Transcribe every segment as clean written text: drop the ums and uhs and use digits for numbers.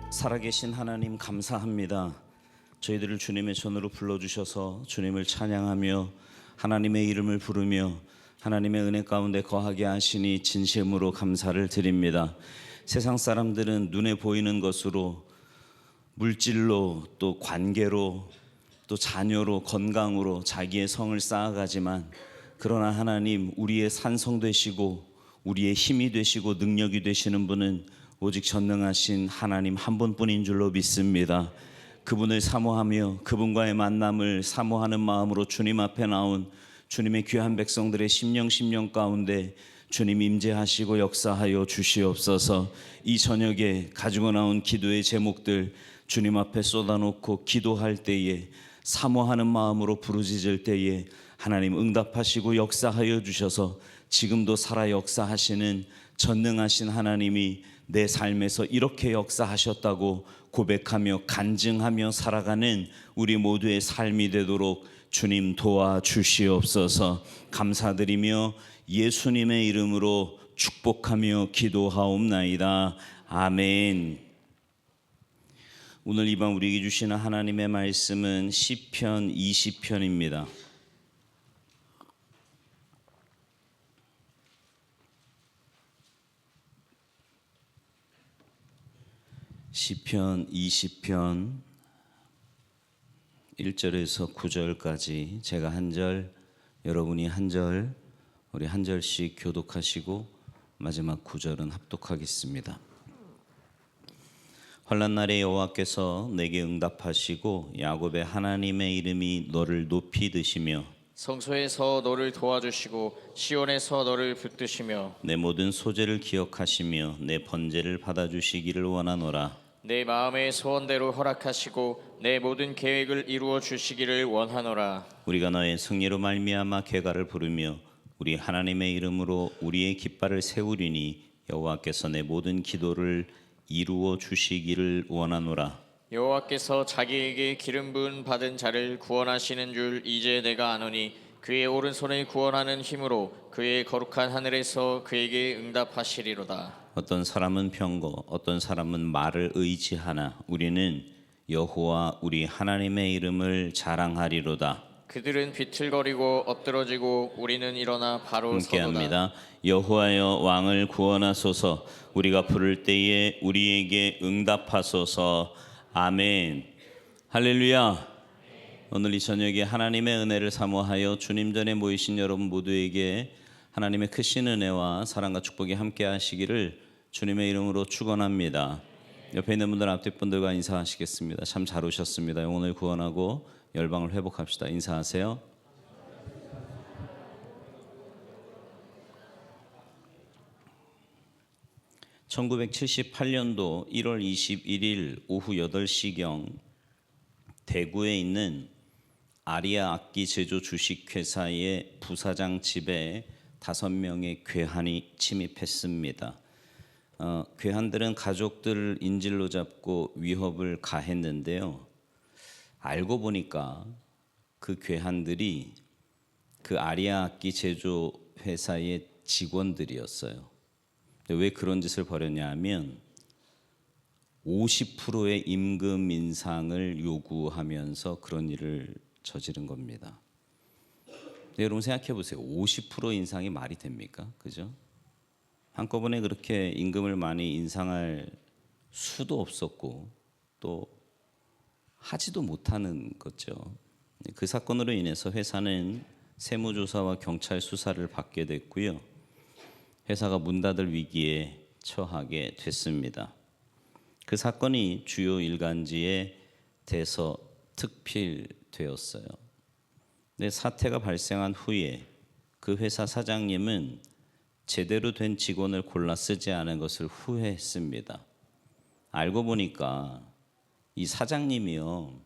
살아계신 하나님 감사합니다. 저희들을 주님의 전으로 불러주셔서 주님을 찬양하며 하나님의 이름을 부르며 하나님의 은혜 가운데 거하게 하시니 진심으로 감사를 드립니다. 세상 사람들은 눈에 보이는 것으로 물질로 또 관계로 또 자녀로 건강으로 자기의 성을 쌓아가지만 그러나 하나님 우리의 산성 되시고 우리의 힘이 되시고 능력이 되시는 분은 오직 전능하신 하나님 한 분뿐인 줄로 믿습니다. 그분을 사모하며 그분과의 만남을 사모하는 마음으로 주님 앞에 나온 주님의 귀한 백성들의 심령 가운데 주님 임재하시고 역사하여 주시옵소서. 이 저녁에 가지고 나온 기도의 제목들 주님 앞에 쏟아놓고 기도할 때에 사모하는 마음으로 부르짖을 때에 하나님 응답하시고 역사하여 주셔서 지금도 살아 역사하시는 전능하신 하나님이 내 삶에서 이렇게 역사하셨다고 고백하며 간증하며 살아가는 우리 모두의 삶이 되도록 주님 도와주시옵소서. 감사드리며 예수님의 이름으로 축복하며 기도하옵나이다. 아멘. 오늘 이 밤 우리에게 주시는 하나님의 말씀은 시편 20편입니다. 시편 20편 1절에서 9절까지 제가 한 절, 여러분이 한 절, 우리 한 절씩 교독하시고 마지막 9절은 합독하겠습니다. 환난 날에 여호와께서 내게 응답하시고 야곱의 하나님의 이름이 너를 높이 드시며 성소에서 너를 도와주시고 시온에서 너를 붙드시며 내 모든 소재를 기억하시며 내 번제를 받아주시기를 원하노라. 내 마음의 소원대로 허락하시고 내 모든 계획을 이루어 주시기를 원하노라. 우리가 너의 승리로 말미암아 궤가를 부르며 우리 하나님의 이름으로 우리의 깃발을 세우리니 여호와께서 내 모든 기도를 이루어 주시기를 원하노라. 여호와께서 자기에게 기름 부음 받은 자를 구원하시는 줄 이제 내가 아노니 그의 오른손을 구원하는 힘으로 그의 거룩한 하늘에서 그에게 응답하시리로다. 어떤 사람은 병거, 어떤 사람은 말을 의지하나 우리는 여호와 우리 하나님의 이름을 자랑하리로다. 그들은 비틀거리고 엎드러지고 우리는 일어나 바로 서도다. 함께합니다. 여호와여 왕을 구원하소서. 우리가 부를 때에 우리에게 응답하소서. 아멘. 할렐루야. 오늘 이 저녁에 하나님의 은혜를 사모하여 주님 전에 모이신 여러분 모두에게 하나님의 크신 은혜와 사랑과 축복이 함께 하시기를 주님의 이름으로 축원합니다. 옆에 있는 분들 앞뒤 분들과 인사하시겠습니다. 참 잘 오셨습니다. 영혼을 구원하고 열방을 회복합시다. 인사하세요. (1978년도 1월 21일) 오후 8시경 대구에 있는 아리아 악기 제조 주식회사의 부사장 집에 5명의 괴한이 침입했습니다. 괴한들은 가족들을 인질로 잡고 위협을 가했는데요. 알고 보니까 그 괴한들이 그 아리아 악기 제조 회사의 직원들이었어요. 왜 그런 짓을 벌였냐 하면 50%의 임금 인상을 요구하면서 그런 일을 저지른 겁니다. 여러분 생각해 보세요. 50% 인상이 말이 됩니까? 그죠? 한꺼번에 그렇게 임금을 많이 인상할 수도 없었고 또 하지도 못하는 거죠. 그 사건으로 인해서 회사는 세무조사와 경찰 수사를 받게 됐고요. 회사가 문 닫을 위기에 처하게 됐습니다. 그 사건이 주요 일간지에 대서특필되었어요. 근데 사태가 발생한 후에 그 회사 사장님은 제대로 된 직원을 골라 쓰지 않은 것을 후회했습니다. 알고 보니까 이 사장님이요,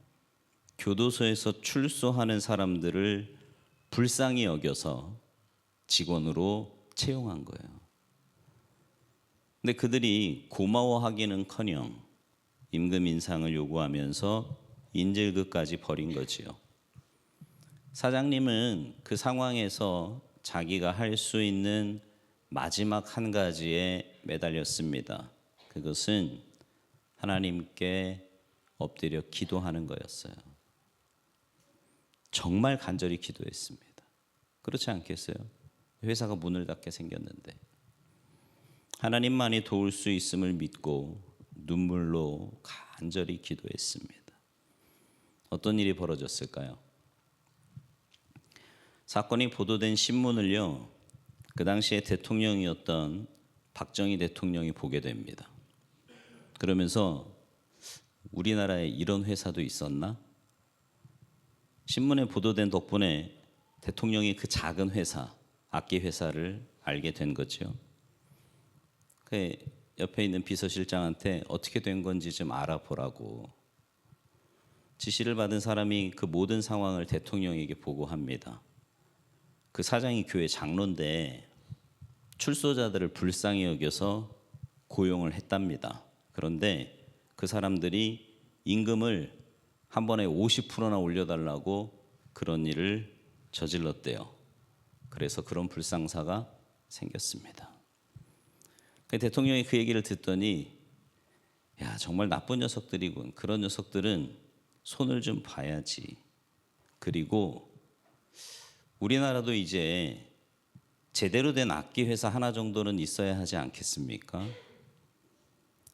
교도소에서 출소하는 사람들을 불쌍히 여겨서 직원으로 채용한 거예요. 근데 그들이 고마워하기는커녕 임금 인상을 요구하면서 인질극까지 벌인 거지요. 사장님은 그 상황에서 자기가 할 수 있는 마지막 한 가지에 매달렸습니다. 그것은 하나님께 엎드려 기도하는 거였어요. 정말 간절히 기도했습니다. 그렇지 않겠어요? 회사가 문을 닫게 생겼는데 하나님만이 도울 수 있음을 믿고 눈물로 간절히 기도했습니다. 어떤 일이 벌어졌을까요? 사건이 보도된 신문을요, 그 당시에 대통령이었던 박정희 대통령이 보게 됩니다. 그러면서 우리나라에 이런 회사도 있었나? 신문에 보도된 덕분에 대통령이 그 작은 회사, 악기 회사를 알게 된 거죠. 그 옆에 있는 비서실장한테 어떻게 된 건지 좀 알아보라고 지시를 받은 사람이 그 모든 상황을 대통령에게 보고합니다. 그 사장이 교회 장로인데 출소자들을 불쌍히 여겨서 고용을 했답니다. 그런데 그 사람들이 임금을 한 번에 50%나 올려달라고 그런 일을 저질렀대요. 그래서 그런 불상사가 생겼습니다. 대통령이 그 얘기를 듣더니 야, 정말 나쁜 녀석들이군. 그런 녀석들은 손을 좀 봐야지. 그리고 우리나라도 이제 제대로 된 악기 회사 하나 정도는 있어야 하지 않겠습니까?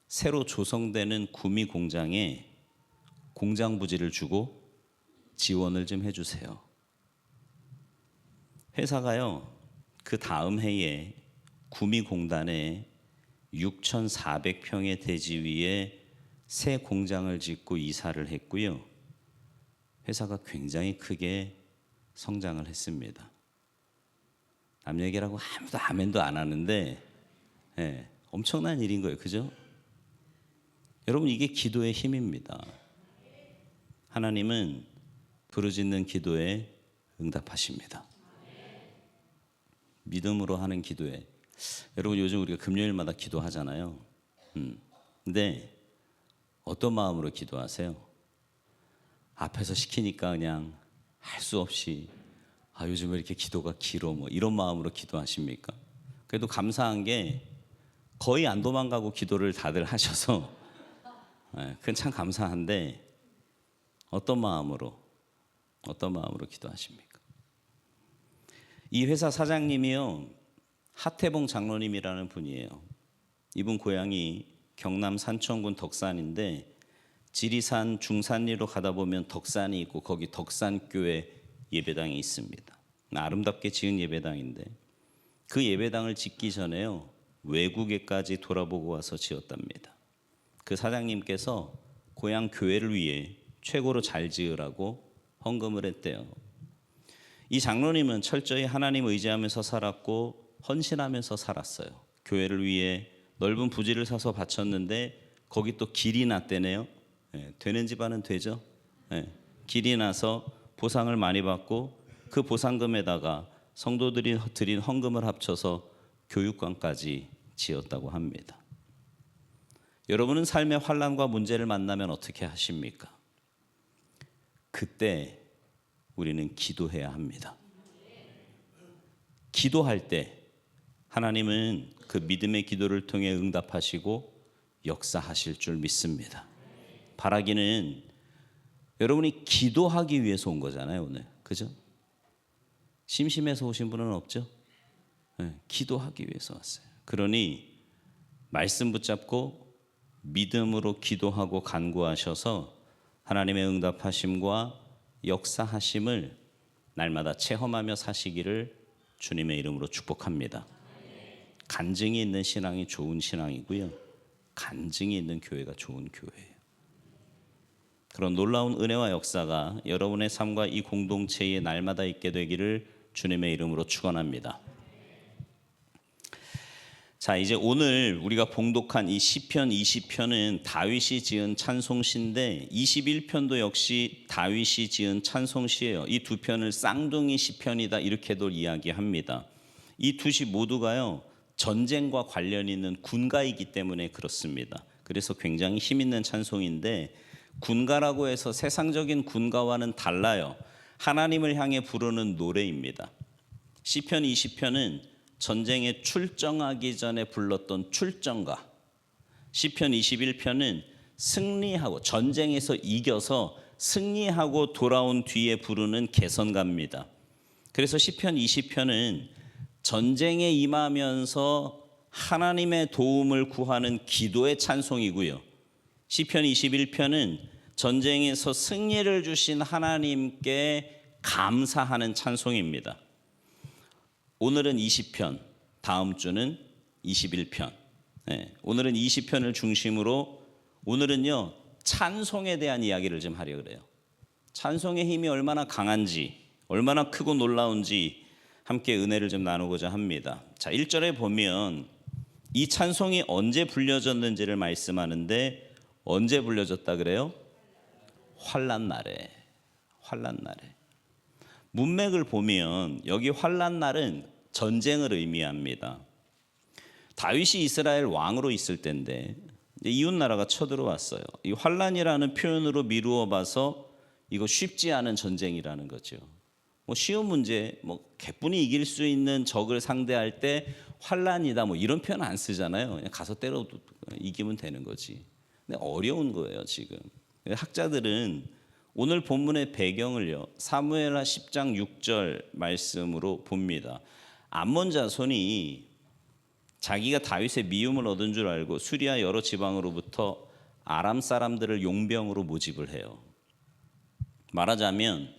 새로 조성되는 구미 공장에 공장 부지를 주고 지원을 좀 해주세요. 회사가요, 그 다음 해에 구미 공단에 6,400평의 대지 위에 새 공장을 짓고 이사를 했고요. 회사가 굉장히 크게 성장을 했습니다. 남 얘기라고 아무도 아멘도 안 하는데 엄청난 일인 거예요. 그죠? 여러분, 이게 기도의 힘입니다. 하나님은 부르짖는 기도에 응답하십니다. 믿음으로 하는 기도에. 여러분, 요즘 우리가 금요일마다 기도하잖아요. 근데 어떤 마음으로 기도하세요? 앞에서 시키니까 그냥 할 수 없이 요즘 왜 이렇게 기도가 길어 뭐 이런 마음으로 기도하십니까? 그래도 감사한 게 거의 안 도망가고 기도를 다들 하셔서 그건 참 감사한데 어떤 마음으로 기도하십니까? 이 회사 사장님이요, 하태봉 장로님이라는 분이에요. 이분 고향이 경남 산천군 덕산인데 지리산 중산리로 가다 보면 덕산이 있고 거기 덕산교회 예배당이 있습니다. 아름답게 지은 예배당인데 그 예배당을 짓기 전에요, 외국에까지 돌아보고 와서 지었답니다. 그 사장님께서 고향 교회를 위해 최고로 잘 지으라고 헌금을 했대요. 이 장로님은 철저히 하나님 의지하면서 살았고 헌신하면서 살았어요. 교회를 위해 넓은 부지를 사서 바쳤는데 거기 또 길이 났대네요. 되는 집안은 되죠. 길이 나서 보상을 많이 받고 그 보상금에다가 성도들이 드린 헌금을 합쳐서 교육관까지 지었다고 합니다. 여러분은 삶의 환난과 문제를 만나면 어떻게 하십니까? 그때 우리는 기도해야 합니다. 기도할 때 하나님은 그 믿음의 기도를 통해 응답하시고 역사하실 줄 믿습니다. 바라기는 여러분이 기도하기 위해서 온 거잖아요, 오늘. 그죠? 심심해서 오신 분은 없죠? 기도하기 위해서 왔어요. 그러니 말씀 붙잡고 믿음으로 기도하고 간구하셔서 하나님의 응답하심과 역사하심을 날마다 체험하며 사시기를 주님의 이름으로 축복합니다. 간증이 있는 신앙이 좋은 신앙이고요, 간증이 있는 교회가 좋은 교회예요. 그런 놀라운 은혜와 역사가 여러분의 삶과 이 공동체에 날마다 있게 되기를 주님의 이름으로 축원합니다. 자, 이제 오늘 우리가 봉독한 이 시편 20편은 다윗이 지은 찬송시인데 21편도 역시 다윗이 지은 찬송시예요. 이 두 편을 쌍둥이 시편이다 이렇게도 이야기합니다. 이 두 시 모두가요, 전쟁과 관련 있는 군가이기 때문에 그렇습니다. 그래서 굉장히 힘 있는 찬송인데 군가라고 해서 세상적인 군가와는 달라요. 하나님을 향해 부르는 노래입니다. 시편 20편은 전쟁에 출정하기 전에 불렀던 출정가, 시편 21편은 승리하고 전쟁에서 이겨서 승리하고 돌아온 뒤에 부르는 개선가입니다. 그래서 시편 20편은 전쟁에 임하면서 하나님의 도움을 구하는 기도의 찬송이고요. 시편 21편은 전쟁에서 승리를 주신 하나님께 감사하는 찬송입니다. 오늘은 20편, 다음 주는 21편. 오늘은 20편을 중심으로 오늘은요 찬송에 대한 이야기를 좀 하려고 그래요. 찬송의 힘이 얼마나 강한지, 얼마나 크고 놀라운지 함께 은혜를 좀 나누고자 합니다. 자, 1절에 보면 이 찬송이 언제 불려졌는지를 말씀하는데 언제 불려졌다 그래요? 환난 날에. 환난 날에. 문맥을 보면 여기 환난 날은 전쟁을 의미합니다. 다윗이 이스라엘 왕으로 있을 때인데 이웃 나라가 쳐들어왔어요. 이 환난이라는 표현으로 미루어 봐서 이거 쉽지 않은 전쟁이라는 거죠. 뭐 쉬운 문제, 뭐 개뿐이 이길 수 있는 적을 상대할 때 환난이다 뭐 이런 표현 안 쓰잖아요. 그냥 가서 때려도 이기면 되는 거지. 근데 어려운 거예요 지금. 학자들은 오늘 본문의 배경을요 사무엘하 10장 6절 말씀으로 봅니다. 암몬 자손이 자기가 다윗의 미움을 얻은 줄 알고 수리아 여러 지방으로부터 아람 사람들을 용병으로 모집을 해요. 말하자면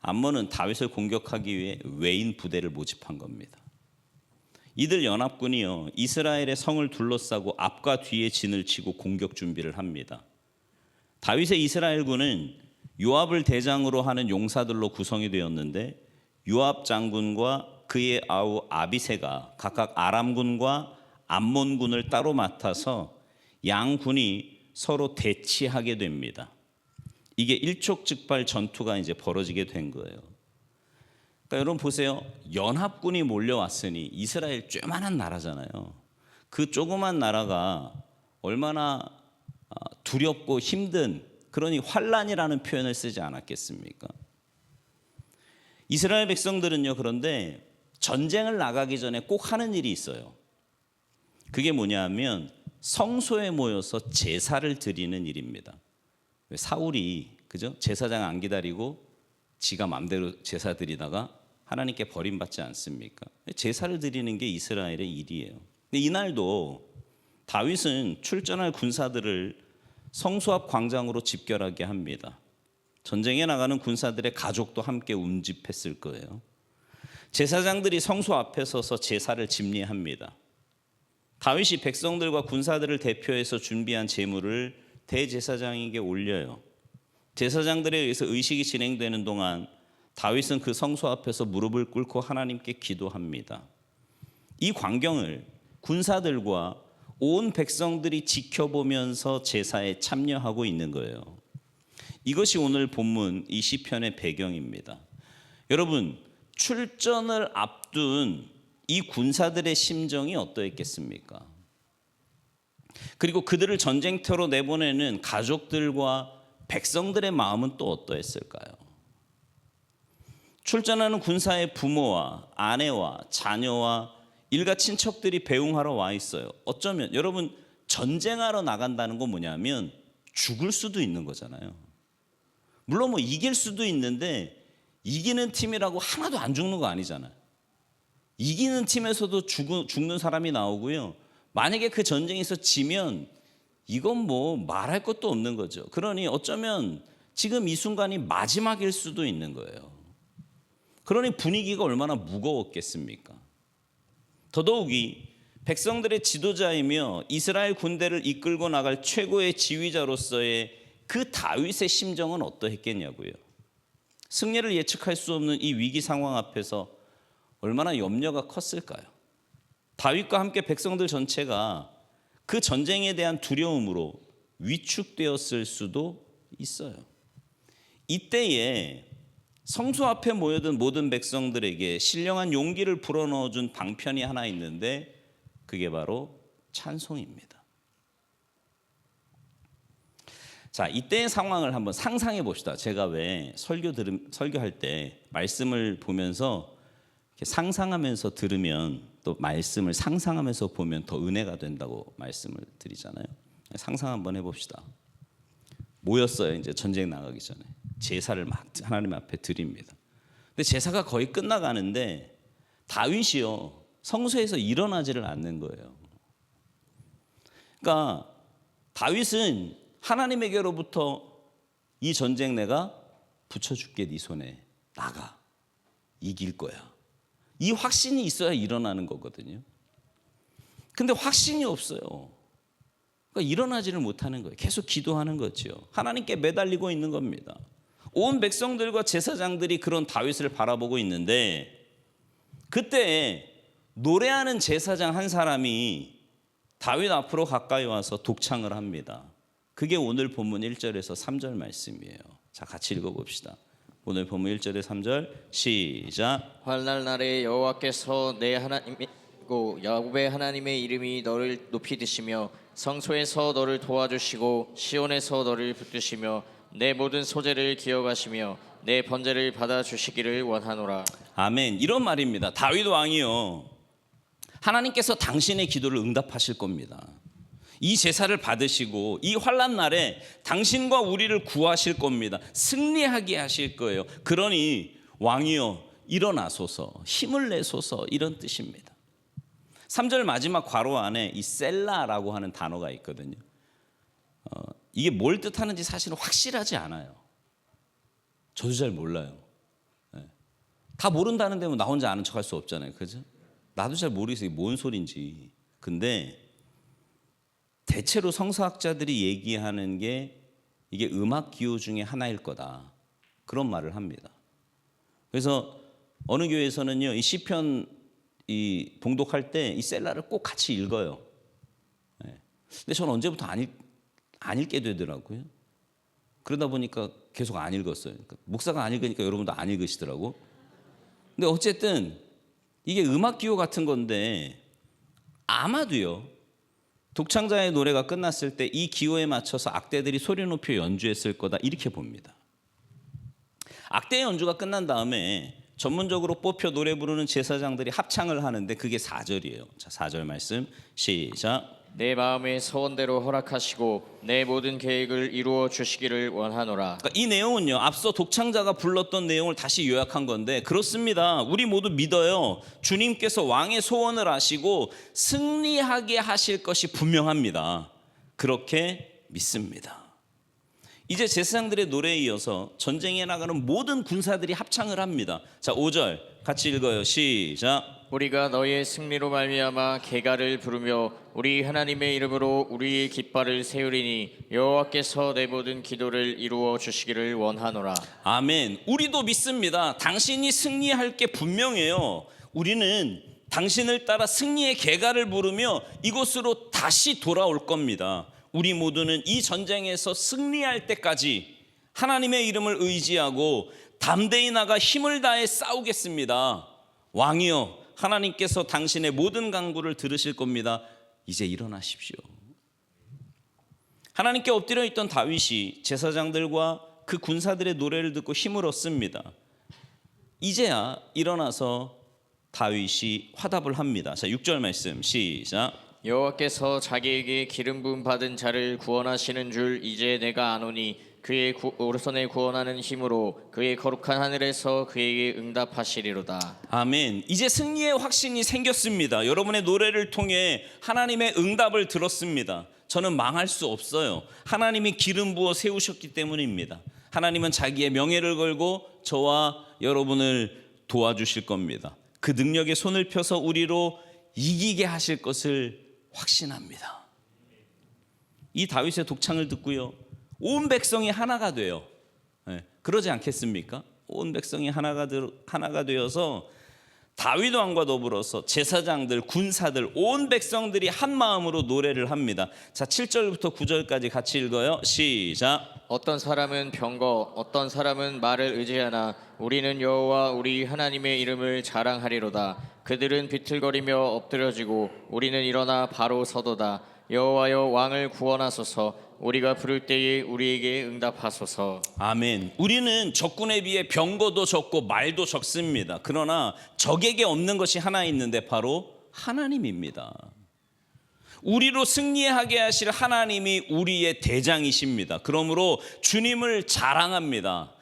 암몬은 다윗을 공격하기 위해 외인 부대를 모집한 겁니다. 이들 연합군이요 이스라엘의 성을 둘러싸고 앞과 뒤에 진을 치고 공격 준비를 합니다. 다윗의 이스라엘군은 요압을 대장으로 하는 용사들로 구성이 되었는데 요압 장군과 그의 아우 아비새가 각각 아람군과 암몬군을 따로 맡아서 양군이 서로 대치하게 됩니다. 이게 일촉즉발 전투가 이제 벌어지게 된 거예요. 그러니까 여러분 보세요. 연합군이 몰려왔으니 이스라엘 조그만한 나라잖아요. 그 조그만 나라가 얼마나 두렵고 힘든, 그러니 환란이라는 표현을 쓰지 않았겠습니까? 이스라엘 백성들은요 그런데 전쟁을 나가기 전에 꼭 하는 일이 있어요. 그게 뭐냐 하면 성소에 모여서 제사를 드리는 일입니다. 사울이 그죠? 제사장 안 기다리고 지가 마음대로 제사 드리다가 하나님께 버림받지 않습니까? 제사를 드리는 게 이스라엘의 일이에요. 근데 이날도 다윗은 출전할 군사들을 성소 앞 광장으로 집결하게 합니다. 전쟁에 나가는 군사들의 가족도 함께 운집했을 거예요. 제사장들이 성소 앞에 서서 제사를 집례합니다. 다윗이 백성들과 군사들을 대표해서 준비한 제물을 대제사장에게 올려요. 제사장들에 의해서 의식이 진행되는 동안 다윗은 그 성소 앞에서 무릎을 꿇고 하나님께 기도합니다. 이 광경을 군사들과 온 백성들이 지켜보면서 제사에 참여하고 있는 거예요. 이것이 오늘 본문 이 시편의 배경입니다. 여러분, 출전을 앞둔 이 군사들의 심정이 어떠했겠습니까? 그리고 그들을 전쟁터로 내보내는 가족들과 백성들의 마음은 또 어떠했을까요? 출전하는 군사의 부모와 아내와 자녀와 일가 친척들이 배웅하러 와 있어요. 어쩌면 여러분 전쟁하러 나간다는 건 뭐냐면 죽을 수도 있는 거잖아요. 물론 뭐 이길 수도 있는데 이기는 팀이라고 하나도 안 죽는 거 아니잖아요. 이기는 팀에서도 죽는 사람이 나오고요. 만약에 그 전쟁에서 지면 이건 뭐 말할 것도 없는 거죠. 그러니 어쩌면 지금 이 순간이 마지막일 수도 있는 거예요. 그러니 분위기가 얼마나 무거웠겠습니까? 더더욱이 백성들의 지도자이며 이스라엘 군대를 이끌고 나갈 최고의 지휘자로서의 그 다윗의 심정은 어떠했겠냐고요. 승리를 예측할 수 없는 이 위기 상황 앞에서 얼마나 염려가 컸을까요? 다윗과 함께 백성들 전체가 그 전쟁에 대한 두려움으로 위축되었을 수도 있어요. 이때에 성소 앞에 모여든 모든 백성들에게 신령한 용기를 불어넣어준 방편이 하나 있는데 그게 바로 찬송입니다. 자, 이때의 상황을 한번 상상해 봅시다. 제가 왜 설교할 때 말씀을 보면서 이렇게 상상하면서 들으면 또 말씀을 상상하면서 보면 더 은혜가 된다고 말씀을 드리잖아요. 상상 한번 해봅시다. 모였어요. 이제 전쟁 나가기 전에 제사를 막 하나님 앞에 드립니다. 근데 제사가 거의 끝나가는데 다윗이요 성소에서 일어나지를 않는 거예요. 그러니까 다윗은 하나님에게로부터 이 전쟁 내가 붙여줄게, 네 손에 나가, 이길 거야, 이 확신이 있어야 일어나는 거거든요. 근데 확신이 없어요. 그러니까 일어나지를 못하는 거예요. 계속 기도하는 거죠. 하나님께 매달리고 있는 겁니다. 온 백성들과 제사장들이 그런 다윗을 바라보고 있는데 그때 노래하는 제사장 한 사람이 다윗 앞으로 가까이 와서 독창을 합니다. 그게 오늘 본문 1절에서 3절 말씀이에요. 자, 같이 읽어봅시다. 오늘 본문 1절에 3절 시작. 환난 날에 여호와께서 내 하나님이고 야곱의 하나님의 이름이 너를 높이 드시며 성소에서 너를 도와주시고 시온에서 너를 붙드시며 내 모든 소재를 기억하시며 내 번제를 받아주시기를 원하노라. 아멘. 이런 말입니다. 다윗 왕이요 하나님께서 당신의 기도를 응답하실 겁니다. 이 제사를 받으시고 이 환난 날에 당신과 우리를 구하실 겁니다. 승리하게 하실 거예요. 그러니 왕이여 일어나소서, 힘을 내소서, 이런 뜻입니다. 3절 마지막 괄호 안에 이 셀라라고 하는 단어가 있거든요. 이게 뭘 뜻하는지 사실은 확실하지 않아요. 저도 잘 몰라요. 다 모른다는데 뭐 나 혼자 아는 척할 수 없잖아요. 그죠? 나도 잘 모르겠어요. 이게 뭔 소린지. 근데 대체로 성서학자들이 얘기하는 게 이게 음악 기호 중에 하나일 거다, 그런 말을 합니다. 그래서 어느 교회에서는요 이 시편 이 봉독할 때 이 셀라를 꼭 같이 읽어요. 근데 저는 언제부터 안 읽게 되더라고요. 그러다 보니까 계속 안 읽었어요. 그러니까 목사가 안 읽으니까 여러분도 안 읽으시더라고. 근데 어쨌든 이게 음악 기호 같은 건데 아마도요 독창자의 노래가 끝났을 때 이 기호에 맞춰서 악대들이 소리 높여 연주했을 거다, 이렇게 봅니다. 악대 연주가 끝난 다음에 전문적으로 뽑혀 노래 부르는 제사장들이 합창을 하는데 그게 4절이에요. 자, 4절 말씀 시작. 내 마음의 소원대로 허락하시고 내 모든 계획을 이루어 주시기를 원하노라. 그러니까 이 내용은요 앞서 독창자가 불렀던 내용을 다시 요약한 건데 그렇습니다. 우리 모두 믿어요. 주님께서 왕의 소원을 아시고 승리하게 하실 것이 분명합니다. 그렇게 믿습니다. 이제 제사장들의 노래에 이어서 전쟁에 나가는 모든 군사들이 합창을 합니다. 자, 5절 같이 읽어요. 시작. 우리가 너의 승리로 말미암아 계가를 부르며 우리 하나님의 이름으로 우리의 깃발을 세우리니 여호와께서 내 모든 기도를 이루어 주시기를 원하노라. 아멘. 우리도 믿습니다. 당신이 승리할 게 분명해요. 우리는 당신을 따라 승리의 계가를 부르며 이곳으로 다시 돌아올 겁니다. 우리 모두는 이 전쟁에서 승리할 때까지 하나님의 이름을 의지하고 담대히 나가 힘을 다해 싸우겠습니다. 왕이여, 하나님께서 당신의 모든 간구를 들으실 겁니다. 이제 일어나십시오. 하나님께 엎드려 있던 다윗이 제사장들과 그 군사들의 노래를 듣고 힘을 얻습니다. 이제야 일어나서 다윗이 화답을 합니다. 자, 6절 말씀 시작. 여호와께서 자기에게 기름 부음 받은 자를 구원하시는 줄 이제 내가 아노니 그의 오른손에 구원하는 힘으로 그의 거룩한 하늘에서 그에게 응답하시리로다. 아멘. 이제 승리의 확신이 생겼습니다. 여러분의 노래를 통해 하나님의 응답을 들었습니다. 저는 망할 수 없어요. 하나님이 기름 부어 세우셨기 때문입니다. 하나님은 자기의 명예를 걸고 저와 여러분을 도와주실 겁니다. 그 능력의 손을 펴서 우리로 이기게 하실 것을 확신합니다. 이 다윗의 독창을 듣고요 온 백성이 하나가 돼요. 그러지 않겠습니까? 온 백성이 하나가 되어서 다윗 왕과 더불어서 제사장들, 군사들, 온 백성들이 한 마음으로 노래를 합니다. 자, 7절부터 9절까지 같이 읽어요. 시작. 어떤 사람은 병거, 어떤 사람은 말을 의지하나 우리는 여호와 우리 하나님의 이름을 자랑하리로다. 그들은 비틀거리며 엎드려지고 우리는 일어나 바로 서도다. 여호와여, 왕을 구원하소서. 우리가 부를 때에 우리에게 응답하소서. 아멘. 우리는 적군에 비해 병거도 적고 말도 적습니다. 그러나 적에게 없는 것이 하나 있는데 바로 하나님입니다. 우리로 승리하게 하실 하나님이 우리의 대장이십니다. 그러므로 주님을 자랑합니다.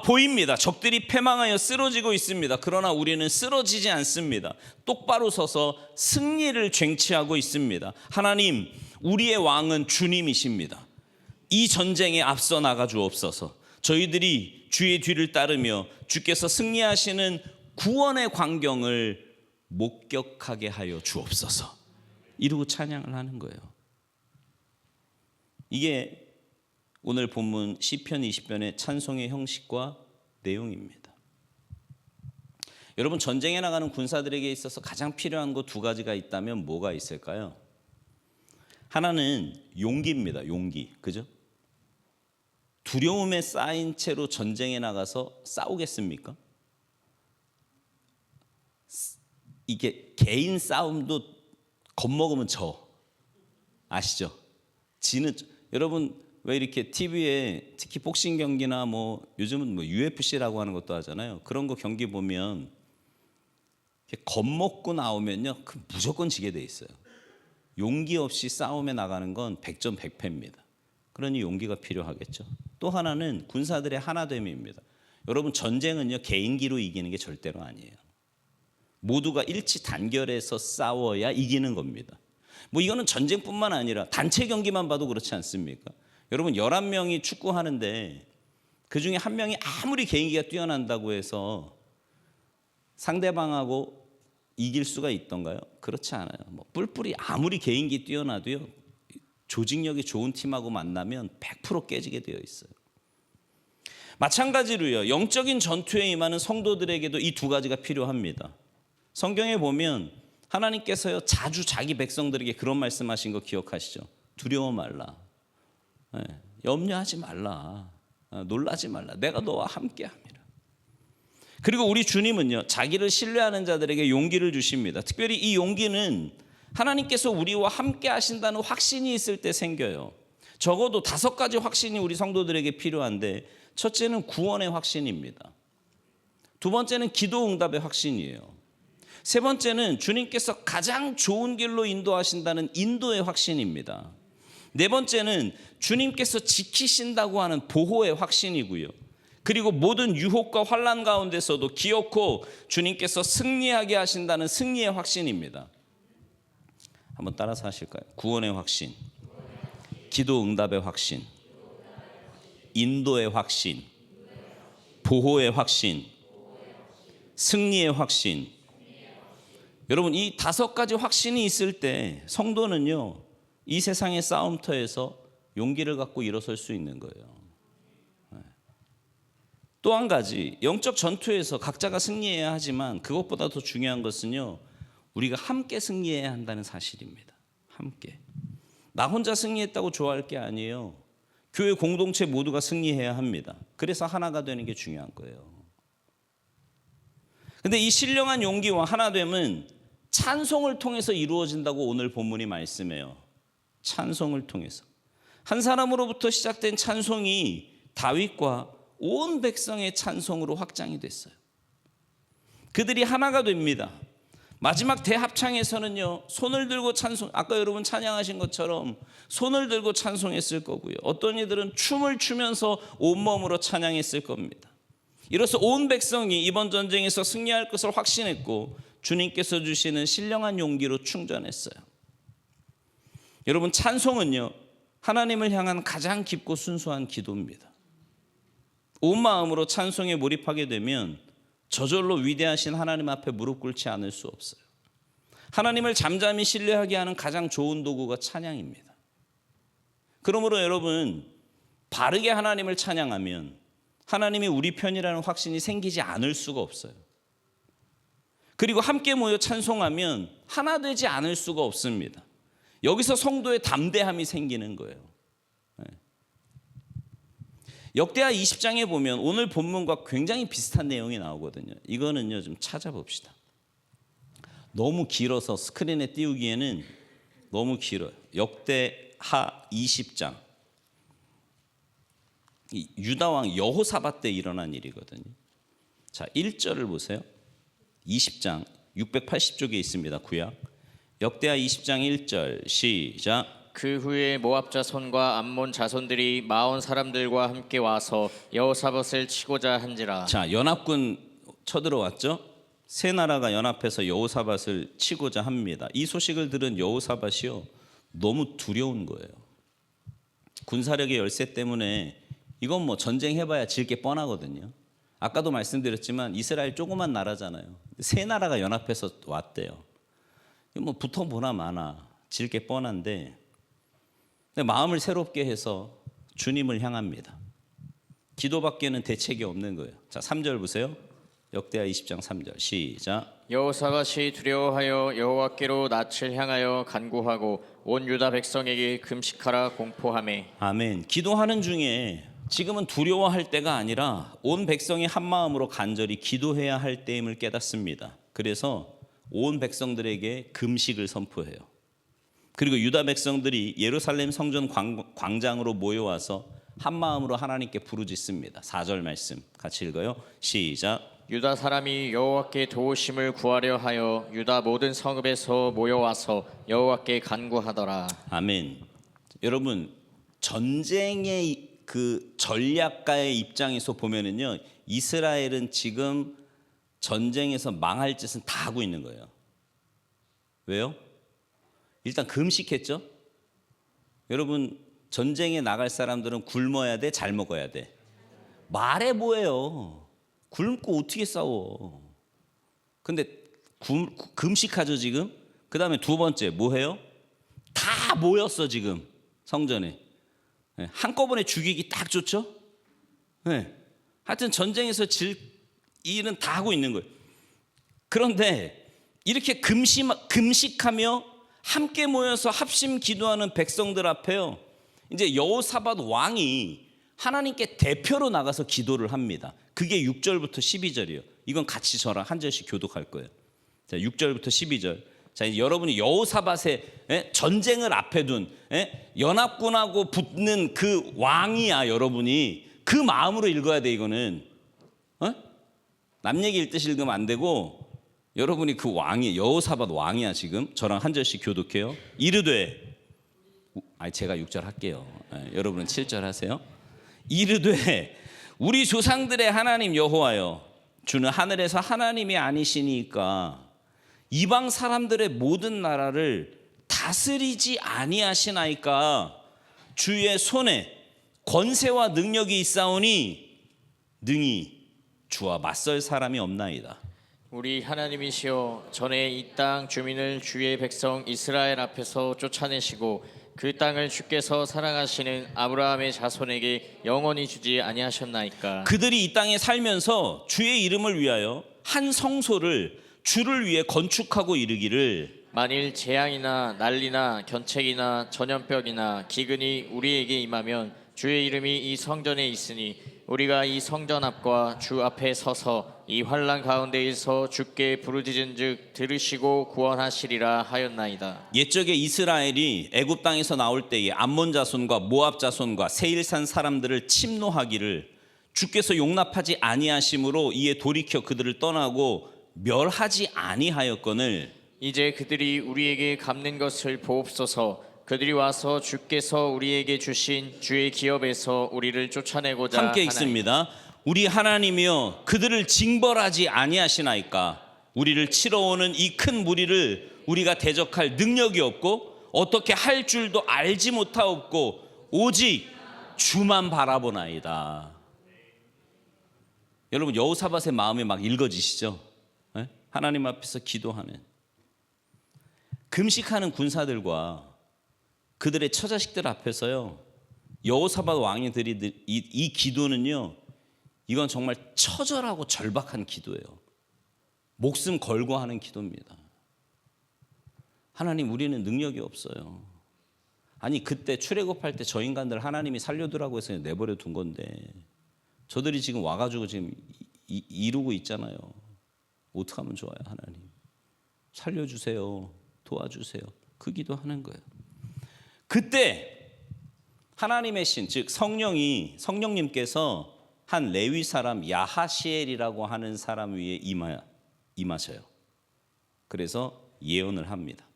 보입니다. 적들이 패망하여 쓰러지고 있습니다. 그러나 우리는 쓰러지지 않습니다. 똑바로 서서 승리를 쟁취하고 있습니다. 하나님, 우리의 왕은 주님이십니다. 이 전쟁에 앞서 나가 주옵소서. 저희들이 주의 뒤를 따르며 주께서 승리하시는 구원의 광경을 목격하게 하여 주옵소서. 이러고 찬양을 하는 거예요. 이게 오늘 본문 시편 20편의 찬송의 형식과 내용입니다. 여러분, 전쟁에 나가는 군사들에게 있어서 가장 필요한 거 두 가지가 있다면 뭐가 있을까요? 하나는 용기입니다. 용기. 그죠? 두려움에 쌓인 채로 전쟁에 나가서 싸우겠습니까? 이게 개인 싸움도 겁먹으면 져. 아시죠? 지는 여러분 왜 이렇게 TV에 특히 복싱 경기나 요즘은 UFC라고 하는 것도 하잖아요. 그런 거 경기 보면 겁먹고 나오면요, 무조건 지게 돼 있어요. 용기 없이 싸움에 나가는 건 100점 100패입니다. 그러니 용기가 필요하겠죠. 또 하나는 군사들의 하나됨입니다. 여러분, 전쟁은요, 개인기로 이기는 게 절대로 아니에요. 모두가 일치 단결해서 싸워야 이기는 겁니다. 이거는 전쟁뿐만 아니라 단체 경기만 봐도 그렇지 않습니까? 여러분, 11명이 축구하는데 그중에 한 명이 아무리 개인기가 뛰어난다고 해서 상대방하고 이길 수가 있던가요? 그렇지 않아요. 뿔뿔이 아무리 개인기 뛰어나도요, 조직력이 좋은 팀하고 만나면 100% 깨지게 되어 있어요. 마찬가지로요, 영적인 전투에 임하는 성도들에게도 이 두 가지가 필요합니다. 성경에 보면 하나님께서요, 자주 자기 백성들에게 그런 말씀하신 거 기억하시죠? 두려워 말라. 염려하지 말라. 놀라지 말라. 내가 너와 함께함이라. 그리고 우리 주님은요, 자기를 신뢰하는 자들에게 용기를 주십니다. 특별히 이 용기는 하나님께서 우리와 함께 하신다는 확신이 있을 때 생겨요. 적어도 5가지 확신이 우리 성도들에게 필요한데, 첫째는 구원의 확신입니다. 두 번째는 기도 응답의 확신이에요. 세 번째는 주님께서 가장 좋은 길로 인도하신다는 인도의 확신입니다. 네 번째는 주님께서 지키신다고 하는 보호의 확신이고요. 그리고 모든 유혹과 환난 가운데서도 기어코 주님께서 승리하게 하신다는 승리의 확신입니다. 한번 따라서 하실까요? 구원의 확신, 기도 응답의 확신, 인도의 확신, 보호의 확신, 승리의 확신. 여러분, 이 5가지 확신이 있을 때 성도는요, 이 세상의 싸움터에서 용기를 갖고 일어설 수 있는 거예요. 또 한 가지, 영적 전투에서 각자가 승리해야 하지만 그것보다 더 중요한 것은요, 우리가 함께 승리해야 한다는 사실입니다. 함께. 나 혼자 승리했다고 좋아할 게 아니에요. 교회 공동체 모두가 승리해야 합니다. 그래서 하나가 되는 게 중요한 거예요. 근데 이 신령한 용기와 하나됨은 찬송을 통해서 이루어진다고 오늘 본문이 말씀해요. 찬송을 통해서. 한 사람으로부터 시작된 찬송이 다윗과 온 백성의 찬송으로 확장이 됐어요. 그들이 하나가 됩니다. 마지막 대합창에서는요, 손을 들고 찬송, 아까 여러분 찬양하신 것처럼 손을 들고 찬송했을 거고요. 어떤 이들은 춤을 추면서 온몸으로 찬양했을 겁니다. 이로써 온 백성이 이번 전쟁에서 승리할 것을 확신했고 주님께서 주시는 신령한 용기로 충전했어요. 여러분, 찬송은요, 하나님을 향한 가장 깊고 순수한 기도입니다. 온 마음으로 찬송에 몰입하게 되면 저절로 위대하신 하나님 앞에 무릎 꿇지 않을 수 없어요. 하나님을 잠잠히 신뢰하게 하는 가장 좋은 도구가 찬양입니다. 그러므로 여러분, 바르게 하나님을 찬양하면 하나님이 우리 편이라는 확신이 생기지 않을 수가 없어요. 그리고 함께 모여 찬송하면 하나 되지 않을 수가 없습니다. 여기서 성도의 담대함이 생기는 거예요. 역대하 20장에 보면 오늘 본문과 굉장히 비슷한 내용이 나오거든요. 이거는요, 좀 찾아봅시다. 너무 길어서 스크린에 띄우기에는 너무 길어요. 역대하 20장. 유다왕 여호사밧 때 일어난 일이거든요. 자, 1절을 보세요. 20장 680쪽에 있습니다. 구약. 역대하 20장 1절 시작. 그 후에 모압 자손과 암몬 자손들이 마온 사람들과 함께 와서 여호사밧을 치고자 한지라. 자, 연합군 쳐들어왔죠. 세 나라가 연합해서 여호사밧을 치고자 합니다. 이 소식을 들은 여호사밧이요 너무 두려운 거예요. 군사력의 열세 때문에 이건 뭐 전쟁해봐야 질 게 뻔하거든요. 아까도 말씀드렸지만 이스라엘 조그만 나라잖아요. 세 나라가 연합해서 왔대요. 뭐 붙어보나 마나 질 게 뻔한데 마음을 새롭게 해서 주님을 향합니다. 기도밖에는 대책이 없는 거예요. 자, 3절 보세요. 역대하 20장 3절 시작. 여호사밧이 두려워하여 여호와께로 낯을 향하여 간구하고 온 유다 백성에게 금식하라 공포하매. 아멘. 기도하는 중에 지금은 두려워할 때가 아니라 온 백성이 한 마음으로 간절히 기도해야 할 때임을 깨닫습니다. 그래서 온 백성들에게 금식을 선포해요. 그리고 유다 백성들이 예루살렘 성전 광장으로 모여와서 한 마음으로 하나님께 부르짖습니다. 4절 말씀 같이 읽어요. 시작. 유다 사람이 여호와께 도우심을 구하려 하여 유다 모든 성읍에서 모여와서 여호와께 간구하더라. 아멘. 여러분, 전쟁의 그 전략가의 입장에서 보면은요, 이스라엘은 지금 전쟁에서 망할 짓은 다 하고 있는 거예요. 왜요? 일단 금식했죠. 여러분, 전쟁에 나갈 사람들은 굶어야 돼, 잘 먹어야 돼. 말해 뭐예요? 굶고 어떻게 싸워? 근데 금식하죠 지금. 그 다음에 두 번째 뭐 해요? 다 모였어 지금 성전에. 한꺼번에 죽이기 딱 좋죠. 네. 하여튼 전쟁에서 질 일은 다 하고 있는 거예요. 그런데 이렇게 금식하며 함께 모여서 합심 기도하는 백성들 앞에요, 이제 여호사밧 왕이 하나님께 대표로 나가서 기도를 합니다. 그게 6절부터 12절이에요. 이건 같이 저랑 한 절씩 교독할 거예요. 자, 6절부터 12절. 자, 이제 여러분이 여호사밧의 전쟁을 앞에 둔 연합군하고 붙는 그 왕이야. 여러분이 그 마음으로 읽어야 돼. 이거는 남 얘기 읽듯이 읽으면 안 되고, 여러분이 그 왕이 여호사밧 왕이야. 지금 저랑 한 절씩 교독해요. 이르되, 제가 6절 할게요. 여러분은 7절 하세요. 이르되 우리 조상들의 하나님 여호와여, 주는 하늘에서 하나님이 아니시니까 이방 사람들의 모든 나라를 다스리지 아니하시나이까. 주의 손에 권세와 능력이 있사오니 능히 주와 맞설 사람이 없나이다. 우리 하나님이시여, 전에 이 땅 주민을 주의 백성 이스라엘 앞에서 쫓아내시고 그 땅을 주께서 사랑하시는 아브라함의 자손에게 영원히 주지 아니하셨나이까. 그들이 이 땅에 살면서 주의 이름을 위하여 한 성소를 주를 위해 건축하고 이르기를, 만일 재앙이나 난리나 견책이나 전염병이나 기근이 우리에게 임하면 주의 이름이 이 성전에 있으니 우리가 이 성전 앞과 주 앞에 서서 이 환난 가운데에서 주께 부르짖은즉 들으시고 구원하시리라 하였나이다. 옛적에 이스라엘이 애굽 땅에서 나올 때에 암몬 자손과 모압 자손과 세일산 사람들을 침노하기를 주께서 용납하지 아니하심으로 이에 돌이켜 그들을 떠나고 멸하지 아니하였거늘, 이제 그들이 우리에게 갚는 것을 보옵소서. 그들이 와서 주께서 우리에게 주신 주의 기업에서 우리를 쫓아내고자 함께 하나이다. 읽습니다. 우리 하나님이여, 그들을 징벌하지 아니하시나이까. 우리를 치러 오는 이 큰 무리를 우리가 대적할 능력이 없고 어떻게 할 줄도 알지 못하옵고 오직 주만 바라보나이다. 여러분, 여호사밧의 마음이 막 읽어지시죠? 네? 하나님 앞에서 기도하는, 금식하는 군사들과 그들의 처자식들 앞에서요, 여호사밧 왕이들이 이 기도는요, 이건 정말 처절하고 절박한 기도예요. 목숨 걸고 하는 기도입니다. 하나님, 우리는 능력이 없어요. 아니, 그때 출애굽할 때 저 인간들 하나님이 살려두라고 해서 내버려 둔 건데 저들이 지금 와가지고 지금 이루고 있잖아요. 어떻게 하면 좋아요? 하나님 살려주세요, 도와주세요. 그 기도하는 거예요. 그때 하나님의 신, 즉 성령님께서 한 레위 사람 야하시엘이라고 하는 사람 위에 임하셔요. 그래서 예언을 합니다.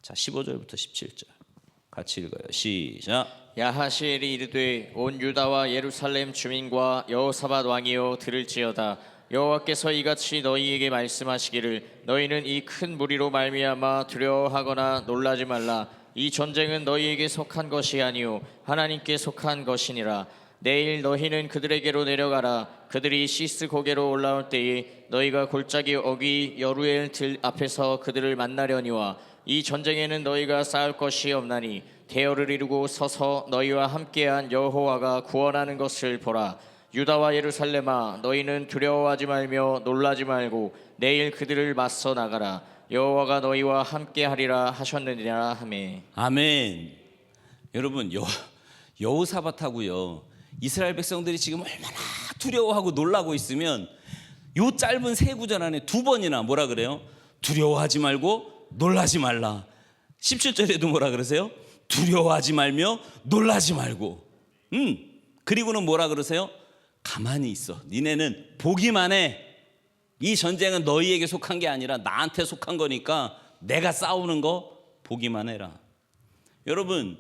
자, 15절부터 17절 같이 읽어요. 시작. 야하시엘이 이르되 온 유다와 예루살렘 주민과 여호사밧 왕이여 들을지어다. 여호와께서 이같이 너희에게 말씀하시기를 너희는 이 큰 무리로 말미암아 두려워하거나 놀라지 말라. 이 전쟁은 너희에게 속한 것이 아니요 하나님께 속한 것이니라. 내일 너희는 그들에게로 내려가라. 그들이 시스 고개로 올라올 때에 너희가 골짜기 어귀 여루엘 들 앞에서 그들을 만나려니와 이 전쟁에는 너희가 싸울 것이 없나니 대열을 이루고 서서 너희와 함께한 여호와가 구원하는 것을 보라. 유다와 예루살렘아 너희는 두려워하지 말며 놀라지 말고 내일 그들을 맞서 나가라. 여호와가 너희와 함께하리라 하셨느니라 하매. 아멘. 여러분, 여호사밧하고요 이스라엘 백성들이 지금 얼마나 두려워하고 놀라고 있으면 요 짧은 세 구절 안에 두 번이나 뭐라 그래요? 두려워하지 말고 놀라지 말라. 17절에도 뭐라 그러세요? 두려워하지 말며 놀라지 말고. 그리고는 뭐라 그러세요? 가만히 있어. 니네는 보기만 해. 이 전쟁은 너희에게 속한 게 아니라 나한테 속한 거니까 내가 싸우는 거 보기만 해라. 여러분,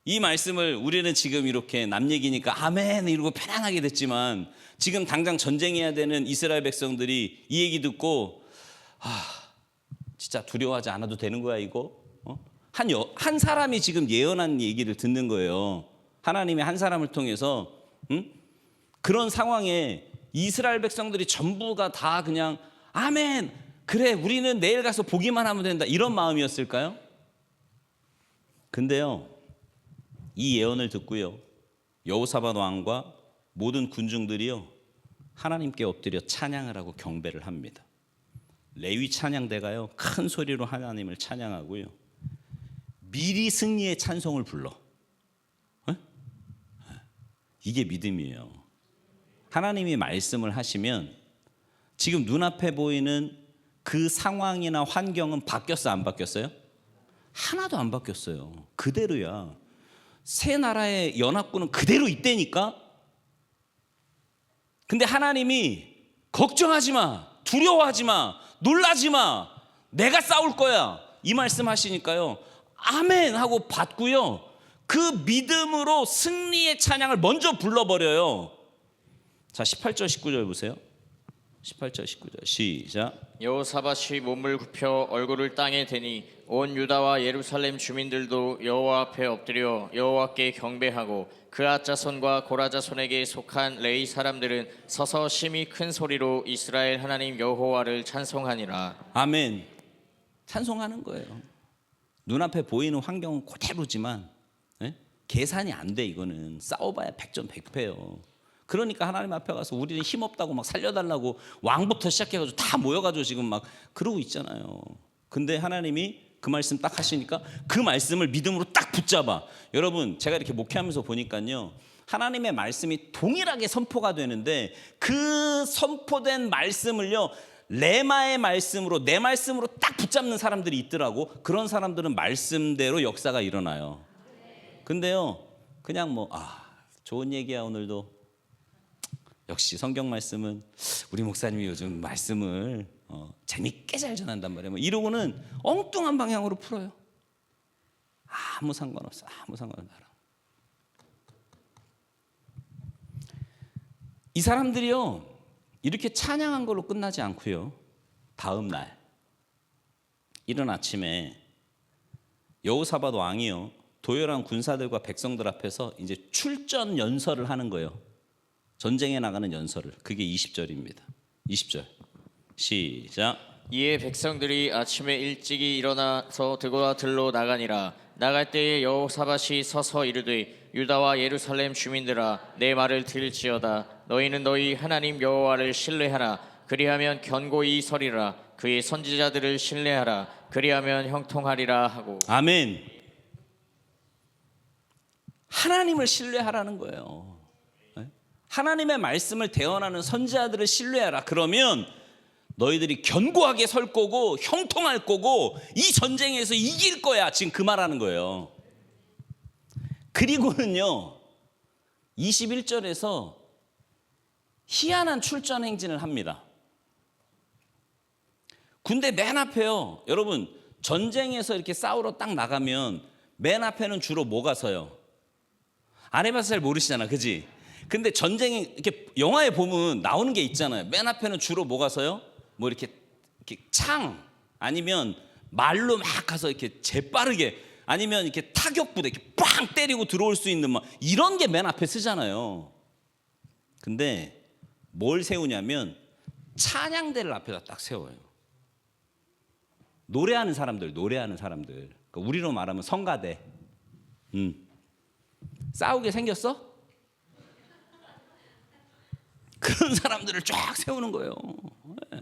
이 말씀을 우리는 지금 이렇게 남 얘기니까 아멘 이러고 편안하게 됐지만 지금 당장 전쟁해야 되는 이스라엘 백성들이 이 얘기 듣고 진짜 두려워하지 않아도 되는 거야 이거? 한 사람이 지금 예언한 얘기를 듣는 거예요. 하나님의 한 사람을 통해서 그런 상황에 이스라엘 백성들이 전부가 다 그냥 아멘 그래 우리는 내일 가서 보기만 하면 된다 이런 마음이었을까요? 근데요 이 예언을 듣고요 여호사밧 왕과 모든 군중들이요 하나님께 엎드려 찬양을 하고 경배를 합니다. 레위 찬양대가요 큰 소리로 하나님을 찬양하고요 미리 승리의 찬송을 불러. 이게 믿음이에요. 하나님이 말씀을 하시면 지금 눈앞에 보이는 그 상황이나 환경은 바뀌었어 안 바뀌었어요? 하나도 안 바뀌었어요. 그대로야. 세 나라의 연합군은 그대로 있다니까. 근데 하나님이 걱정하지 마, 두려워하지 마, 놀라지 마, 내가 싸울 거야 이 말씀하시니까요 아멘 하고 받고요 그 믿음으로 승리의 찬양을 먼저 불러버려요. 자 18절 19절 보세요. 18절 19절 시작. 여호사밧이 몸을 굽혀 얼굴을 땅에 대니 온 유다와 예루살렘 주민들도 여호와 앞에 엎드려 여호와께 경배하고 그앗 자손과 고라 자손에게 속한 레위 사람들은 서서 심히 큰 소리로 이스라엘 하나님 여호와를 찬송하니라. 아멘. 찬송하는 거예요. 눈앞에 보이는 환경은 그대로지만 계산이 안 돼. 이거는 싸워봐야 100전 100패요. 그러니까 하나님 앞에 가서 우리는 힘없다고 막 살려달라고 왕부터 시작해가지고 다 모여가지고 지금 막 그러고 있잖아요. 근데 하나님이 그 말씀 딱 하시니까 그 말씀을 믿음으로 딱 붙잡아. 여러분 제가 이렇게 목회하면서 보니까요 하나님의 말씀이 동일하게 선포가 되는데 그 선포된 말씀을요 레마의 말씀으로 내 말씀으로 딱 붙잡는 사람들이 있더라고. 그런 사람들은 말씀대로 역사가 일어나요. 근데요 그냥 좋은 얘기야 오늘도. 역시 성경 말씀은 우리 목사님이 요즘 말씀을 재밌게 잘 전한단 말이에요. 이러고는 엉뚱한 방향으로 풀어요. 아무 상관없어. 아무 상관없어. 이 사람들이요 이렇게 찬양한 걸로 끝나지 않고요 다음 날 이른 아침에 여호사밧 왕이요 도열한 군사들과 백성들 앞에서 이제 출전 연설을 하는 거예요. 전쟁에 나가는 연설을. 그게 20절입니다. 20절 시작. 이에 백성들이 아침에 일찍이 일어나서 드고와 들로 나가니라. 나갈 때에 여호사밧이 서서 이르되 유다와 예루살렘 주민들아 내 말을 들을지어다. 너희는 너희 하나님 여호와를 신뢰하라. 그리하면 견고히 서리라. 그의 선지자들을 신뢰하라. 그리하면 형통하리라 하고. 아멘. 하나님을 신뢰하라는 거예요. 하나님의 말씀을 대언하는 선지자들을 신뢰하라. 그러면 너희들이 견고하게 설 거고 형통할 거고 이 전쟁에서 이길 거야. 지금 그 말하는 거예요. 그리고는요 21절에서 희한한 출전 행진을 합니다. 군대 맨 앞에요 여러분 전쟁에서 이렇게 싸우러 딱 나가면 맨 앞에는 주로 뭐가 서요? 안 해봐서 잘 모르시잖아, 그지? 근데 전쟁이 이렇게 영화에 보면 나오는 게 있잖아요. 맨 앞에는 주로 뭐가 서요? 뭐 이렇게 창 아니면 말로 막 가서 이렇게 재빠르게 아니면 이렇게 타격부대 이렇게 빵 때리고 들어올 수 있는 막 이런 게 맨 앞에 쓰잖아요. 근데 뭘 세우냐면 찬양대를 앞에다 딱 세워요. 노래하는 사람들. 그러니까 우리로 말하면 성가대. 싸우게 생겼어? 그런 사람들을 쫙 세우는 거예요. 네.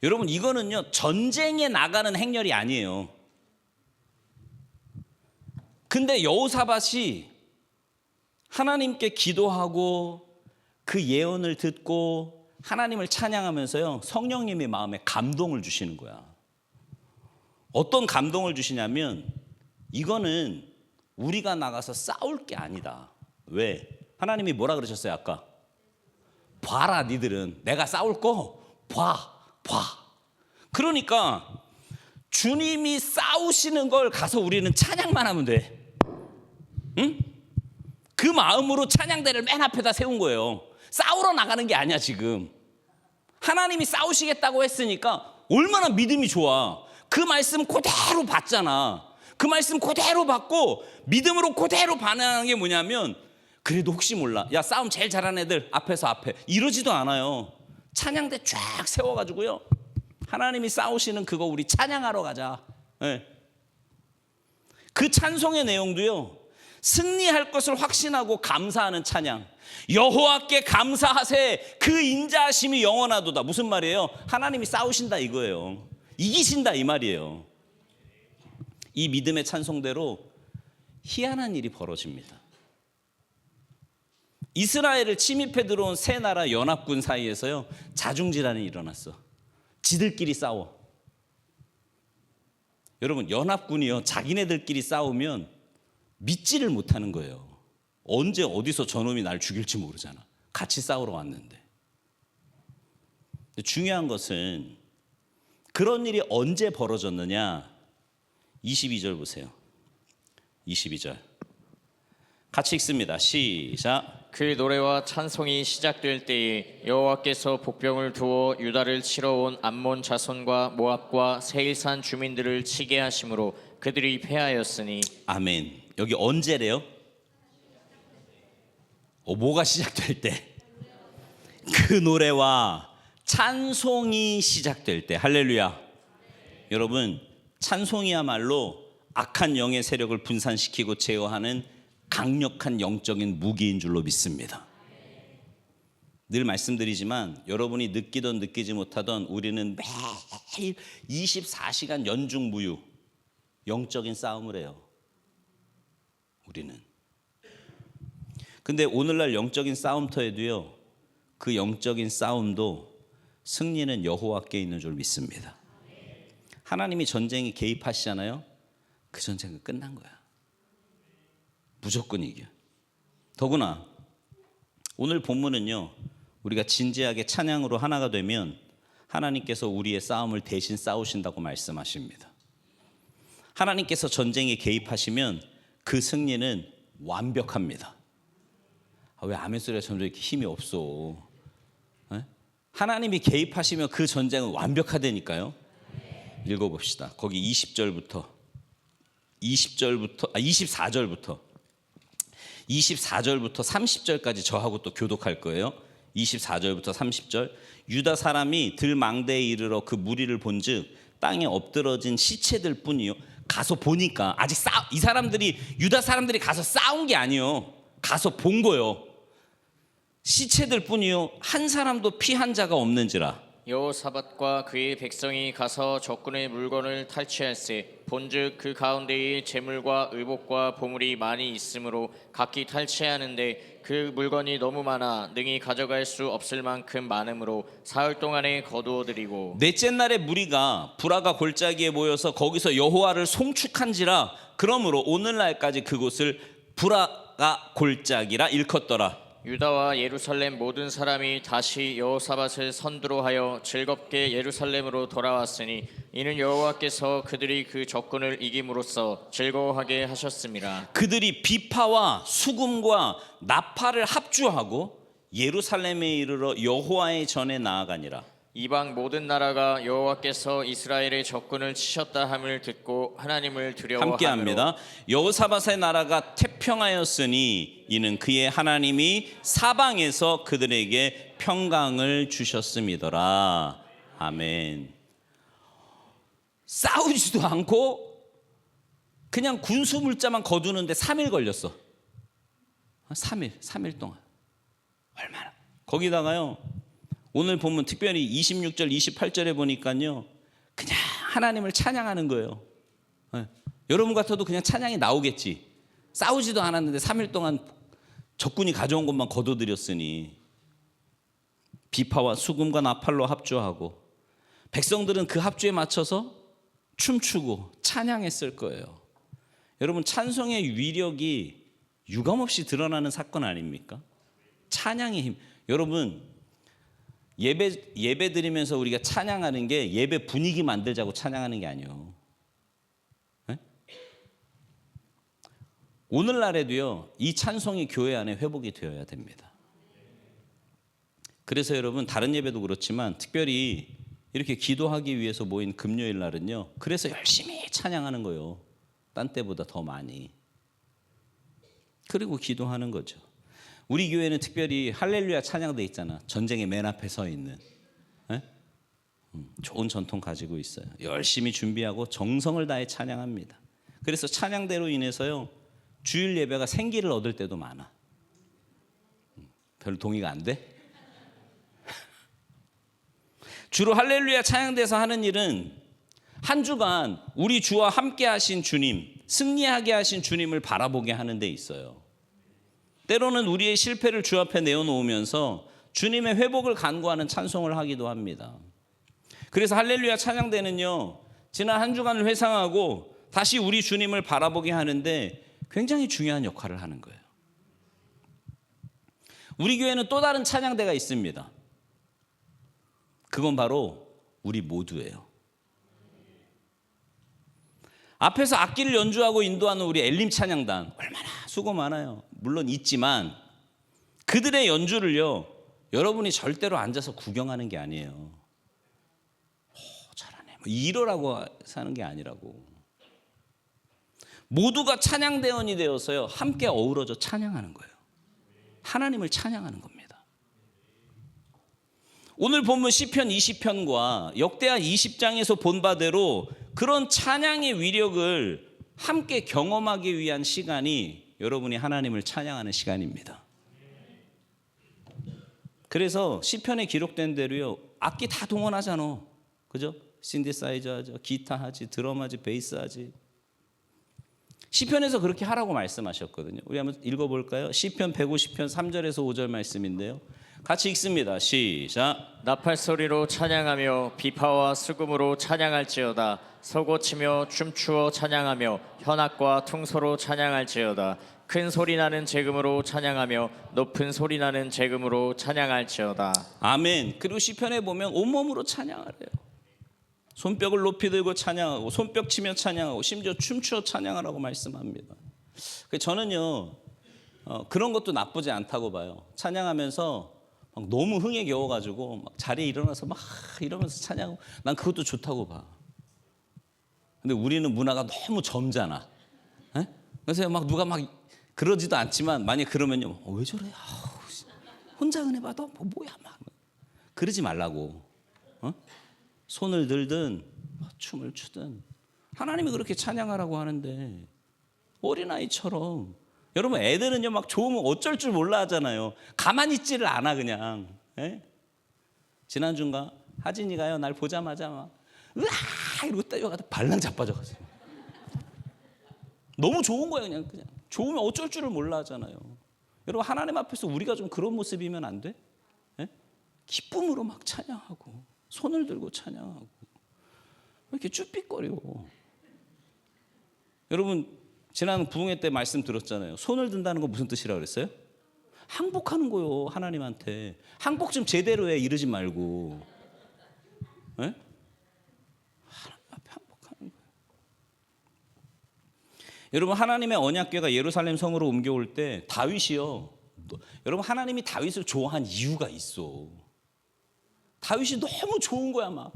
여러분 이거는요 전쟁에 나가는 행렬이 아니에요. 근데 여호사밧이 하나님께 기도하고 그 예언을 듣고 하나님을 찬양하면서요 성령님이 마음에 감동을 주시는 거야. 어떤 감동을 주시냐면 이거는 우리가 나가서 싸울 게 아니다. 왜? 하나님이 뭐라 그러셨어요 아까? 봐라 니들은 내가 싸울 거 봐. 그러니까 주님이 싸우시는 걸 가서 우리는 찬양만 하면 돼. 응? 그 마음으로 찬양대를 맨 앞에다 세운 거예요. 싸우러 나가는 게 아니야 지금. 하나님이 싸우시겠다고 했으니까 얼마나 믿음이 좋아. 그 말씀 그대로 받잖아. 그 말씀 그대로 받고 믿음으로 그대로 반응하는 게 뭐냐면 그래도 혹시 몰라. 야 싸움 제일 잘하는 애들 앞에서 앞에 이러지도 않아요. 찬양대 쫙 세워가지고요. 하나님이 싸우시는 그거 우리 찬양하러 가자. 네. 그 찬송의 내용도요. 승리할 것을 확신하고 감사하는 찬양. 여호와께 감사하세 그 인자하심이 영원하도다. 무슨 말이에요? 하나님이 싸우신다 이거예요. 이기신다 이 말이에요. 이 믿음의 찬송대로 희한한 일이 벌어집니다. 이스라엘을 침입해 들어온 세 나라 연합군 사이에서요 자중질환이 일어났어. 지들끼리 싸워. 여러분 연합군이요 자기네들끼리 싸우면 믿지를 못하는 거예요. 언제 어디서 저놈이 날 죽일지 모르잖아. 같이 싸우러 왔는데. 중요한 것은 그런 일이 언제 벌어졌느냐. 22절 보세요. 22절 같이 읽습니다. 시작. 그 노래와 찬송이 시작될 때에 여호와께서 복병을 두어 유다를 치러 온 암몬 자손과 모압과 세일산 주민들을 치게 하심으로 그들이 패하였으니. 아멘. 여기 언제래요? 뭐가 시작될 때? 그 노래와 찬송이 시작될 때. 할렐루야. 여러분 찬송이야말로 악한 영의 세력을 분산시키고 제어하는 강력한 영적인 무기인 줄로 믿습니다. 늘 말씀드리지만 여러분이 느끼던 느끼지 못하던 우리는 매일 24시간 연중무휴 영적인 싸움을 해요. 우리는. 근데 오늘날 영적인 싸움터에도요 그 영적인 싸움도 승리는 여호와께 있는 줄 믿습니다. 하나님이 전쟁에 개입하시잖아요. 그 전쟁은 끝난 거야. 무조건 이겨. 더구나 오늘 본문은요 우리가 진지하게 찬양으로 하나가 되면 하나님께서 우리의 싸움을 대신 싸우신다고 말씀하십니다. 하나님께서 전쟁에 개입하시면 그 승리는 완벽합니다. 왜 아멘 소리가 점점 이렇게 힘이 없어? 에? 하나님이 개입하시면 그 전쟁은 완벽하다니까요. 읽어봅시다. 거기 24절부터 24절부터 30절까지 저하고 또 교독할 거예요. 24절부터 30절. 유다 사람이 들망대에 이르러 그 무리를 본즉 땅에 엎드러진 시체들 뿐이요. 가서 보니까 아직 이 사람들이 유다 사람들이 가서 싸운 게 아니요. 가서 본 거요. 시체들 뿐이요. 한 사람도 피한 자가 없는지라. 여호사밧과 그의 백성이 가서 적군의 물건을 탈취할세 본즉 그 가운데에 재물과 의복과 보물이 많이 있으므로 각기 탈취하는데 그 물건이 너무 많아 능히 가져갈 수 없을 만큼 많으므로 사흘 동안에 거두어들이고. 넷째 날에 무리가 브라가 골짜기에 모여서 거기서 여호와를 송축한지라. 그러므로 오늘날까지 그곳을 브라가 골짜기라 일컫더라. 유다와 예루살렘 모든 사람이 다시 여호사밧을 선두로 하여 즐겁게 예루살렘으로 돌아왔으니 이는 여호와께서 그들이 그 적군을 이김으로써 즐거워하게 하셨습니다. 그들이 비파와 수금과 나팔을 합주하고 예루살렘에 이르러 여호와의 전에 나아가니라. 이방 모든 나라가 여호와께서 이스라엘의 적군을 치셨다 함을 듣고 하나님을 두려워하므로 함께합니다. 여호사밧의 나라가 태평하였으니 이는 그의 하나님이 사방에서 그들에게 평강을 주셨음이더라. 아멘. 싸우지도 않고 그냥 군수 물자만 거두는데 3일 걸렸어. 3일 동안. 얼마나. 거기다가요. 오늘 보면 특별히 26절 28절에 보니까요. 그냥 하나님을 찬양하는 거예요. 네. 여러분 같아도 그냥 찬양이 나오겠지. 싸우지도 않았는데 3일 동안 적군이 가져온 것만 거둬들였으니 비파와 수금과 나팔로 합주하고 백성들은 그 합주에 맞춰서 춤추고 찬양했을 거예요. 여러분 찬송의 위력이 유감없이 드러나는 사건 아닙니까? 찬양의 힘. 여러분 예배 드리면서 우리가 찬양하는 게 예배 분위기 만들자고 찬양하는 게 아니에요. 네? 오늘날에도요 이 찬송이 교회 안에 회복이 되어야 됩니다. 그래서 여러분 다른 예배도 그렇지만 특별히 이렇게 기도하기 위해서 모인 금요일 날은요 그래서 열심히 찬양하는 거예요. 딴 때보다 더 많이. 그리고 기도하는 거죠. 우리 교회는 특별히 할렐루야 찬양대 있잖아. 전쟁의 맨 앞에 서 있는. 네? 좋은 전통 가지고 있어요. 열심히 준비하고 정성을 다해 찬양합니다. 그래서 찬양대로 인해서요 주일 예배가 생기를 얻을 때도 많아. 별로 동의가 안 돼? 주로 할렐루야 찬양대에서 하는 일은 한 주간 우리 주와 함께 하신 주님, 승리하게 하신 주님을 바라보게 하는 데 있어요. 때로는 우리의 실패를 주 앞에 내어놓으면서 주님의 회복을 간구하는 찬송을 하기도 합니다. 그래서 할렐루야 찬양대는요 지난 한 주간을 회상하고 다시 우리 주님을 바라보게 하는데 굉장히 중요한 역할을 하는 거예요. 우리 교회는 또 다른 찬양대가 있습니다. 그건 바로 우리 모두예요. 앞에서 악기를 연주하고 인도하는 우리 엘림 찬양단 얼마나 수고 많아요. 물론 있지만 그들의 연주를요 여러분이 절대로 앉아서 구경하는 게 아니에요. 잘하네 뭐 이러라고 사는 게 아니라고. 모두가 찬양대원이 되어서요 함께 어우러져 찬양하는 거예요. 하나님을 찬양하는 겁니다. 오늘 본문 시편 20편과 역대하 20장에서 본 바대로 그런 찬양의 위력을 함께 경험하기 위한 시간이 여러분이 하나님을 찬양하는 시간입니다. 그래서 시편에 기록된 대로요 악기 다 동원하잖아. 그죠? 신디사이저 하죠, 기타 하지, 드럼 하지, 베이스 하지. 시편에서 그렇게 하라고 말씀하셨거든요. 우리 한번 읽어볼까요? 시편 150편 3절에서 5절 말씀인데요. 같이 읽습니다. 시작. 나팔 소리로 찬양하며 비파와 수금으로 찬양할지어다. 서고치며 춤추어 찬양하며 현악과 퉁소로 찬양할지어다. 큰 소리 나는 재금으로 찬양하며 높은 소리 나는 재금으로 찬양할지어다. 아멘. 그리고 시편에 보면 온몸으로 찬양하래요. 손뼉을 높이 들고 찬양하고 손뼉 치며 찬양하고 심지어 춤추어 찬양하라고 말씀합니다. 저는요 그런 것도 나쁘지 않다고 봐요. 찬양하면서 막 너무 흥에 겨워가지고 막 자리에 일어나서 막 이러면서 찬양하고 난 그것도 좋다고 봐. 근데 우리는 문화가 너무 점잖아. 에? 그래서 막 누가 막 그러지도 않지만 만약 그러면요 왜 저래? 혼자 은혜 받아? 뭐야 막 그러지 말라고. 손을 들든 춤을 추든 하나님이 그렇게 찬양하라고 하는데 어린아이처럼. 여러분 애들은요 막 좋으면 어쩔 줄 몰라 하잖아요. 가만히 있지를 않아 그냥. 에? 지난주인가 하진이가요 날 보자마자 막 으아 이러고 뛰어가다 발랑 자빠져가지고 너무 좋은 거예요. 그냥 좋으면 어쩔 줄을 몰라 하잖아요. 여러분 하나님 앞에서 우리가 좀 그런 모습이면 안 돼? 에? 기쁨으로 막 찬양하고 손을 들고 찬양하고 왜 이렇게 쭈삣거리고. 여러분 지난 부흥회 때 말씀 들었잖아요. 손을 든다는 거 무슨 뜻이라고 그랬어요? 항복하는 거요. 하나님한테 항복 좀 제대로 해. 이러지 말고. 에? 하나님 앞에 항복하는 거예요. 여러분, 하나님의 언약궤가 예루살렘 성으로 옮겨올 때 다윗이요. 여러분, 하나님이 다윗을 좋아한 이유가 있어. 다윗이 너무 좋은 거야. 막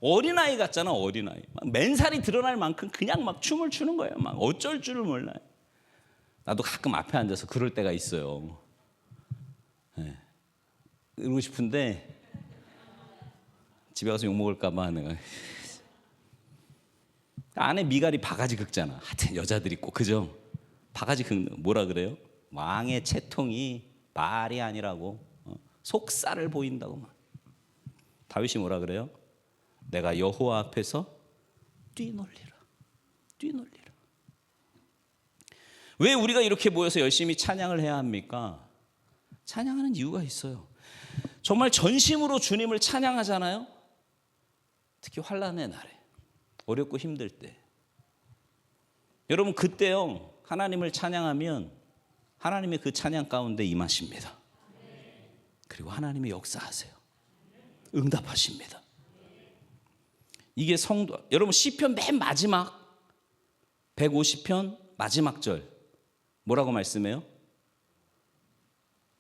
어린아이 같잖아. 어린아이. 막 맨살이 드러날 만큼 그냥 막 춤을 추는 거예요. 막 어쩔 줄을 몰라요. 나도 가끔 앞에 앉아서 그럴 때가 있어요. 네. 이러고 싶은데 집에 가서 욕먹을까 봐 내가. 안에 미갈이 바가지 긁잖아. 하여튼 여자들이 꼭 그죠? 바가지 긁는 뭐라 그래요? 왕의 채통이 말이 아니라고. 속살을 보인다고 막. 다윗이 뭐라 그래요? 내가 여호와 앞에서 뛰놀리라. 뛰놀리라. 왜 우리가 이렇게 모여서 열심히 찬양을 해야 합니까? 찬양하는 이유가 있어요. 정말 전심으로 주님을 찬양하잖아요. 특히 환난의 날에, 어렵고 힘들 때. 여러분, 그때요, 하나님을 찬양하면 하나님의 그 찬양 가운데 임하십니다. 그리고 하나님이 역사하세요. 응답하십니다. 이게 성도. 여러분, 시편 맨 마지막 150편 마지막 절 뭐라고 말씀해요?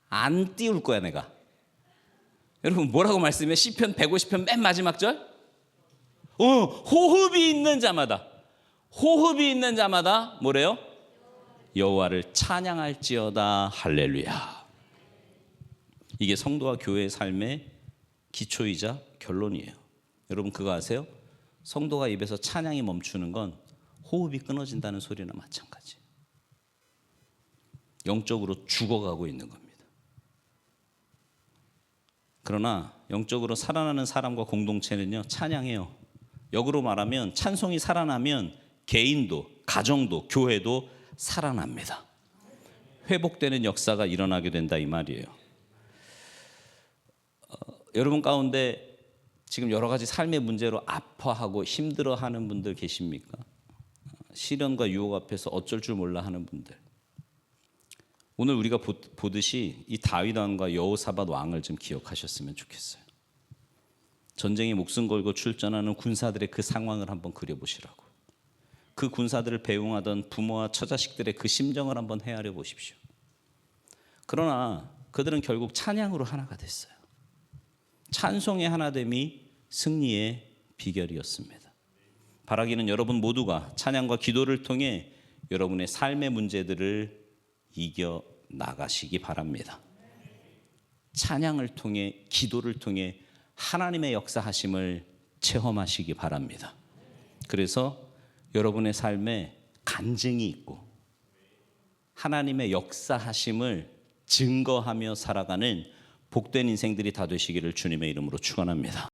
안 띄울 거야 내가. 여러분, 뭐라고 말씀해요? 시편 150편 맨 마지막 절? 호흡이 있는 자마다, 호흡이 있는 자마다 뭐래요? 여호와를 찬양할지어다. 할렐루야. 이게 성도와 교회의 삶의 기초이자 결론이에요. 여러분, 그거 아세요? 성도가 입에서 찬양이 멈추는 건 호흡이 끊어진다는 소리나 마찬가지. 영적으로 죽어가고 있는 겁니다. 그러나 영적으로 살아나는 사람과 공동체는요, 찬양해요. 역으로 말하면 찬송이 살아나면 개인도, 가정도, 교회도 살아납니다. 회복되는 역사가 일어나게 된다 이 말이에요. 여러분 가운데 지금 여러 가지 삶의 문제로 아파하고 힘들어하는 분들 계십니까? 시련과 유혹 앞에서 어쩔 줄 몰라 하는 분들. 오늘 우리가 보듯이 이 다윗 왕과 여호사밧 왕을 좀 기억하셨으면 좋겠어요. 전쟁에 목숨 걸고 출전하는 군사들의 그 상황을 한번 그려보시라고. 그 군사들을 배웅하던 부모와 처자식들의 그 심정을 한번 헤아려 보십시오. 그러나 그들은 결국 찬양으로 하나가 됐어요. 찬송의 하나됨이 승리의 비결이었습니다. 바라기는 여러분 모두가 찬양과 기도를 통해 여러분의 삶의 문제들을 이겨 나가시기 바랍니다. 찬양을 통해, 기도를 통해 하나님의 역사하심을 체험하시기 바랍니다. 그래서 여러분의 삶에 간증이 있고 하나님의 역사하심을 증거하며 살아가는 복된 인생들이 다 되시기를 주님의 이름으로 축원합니다.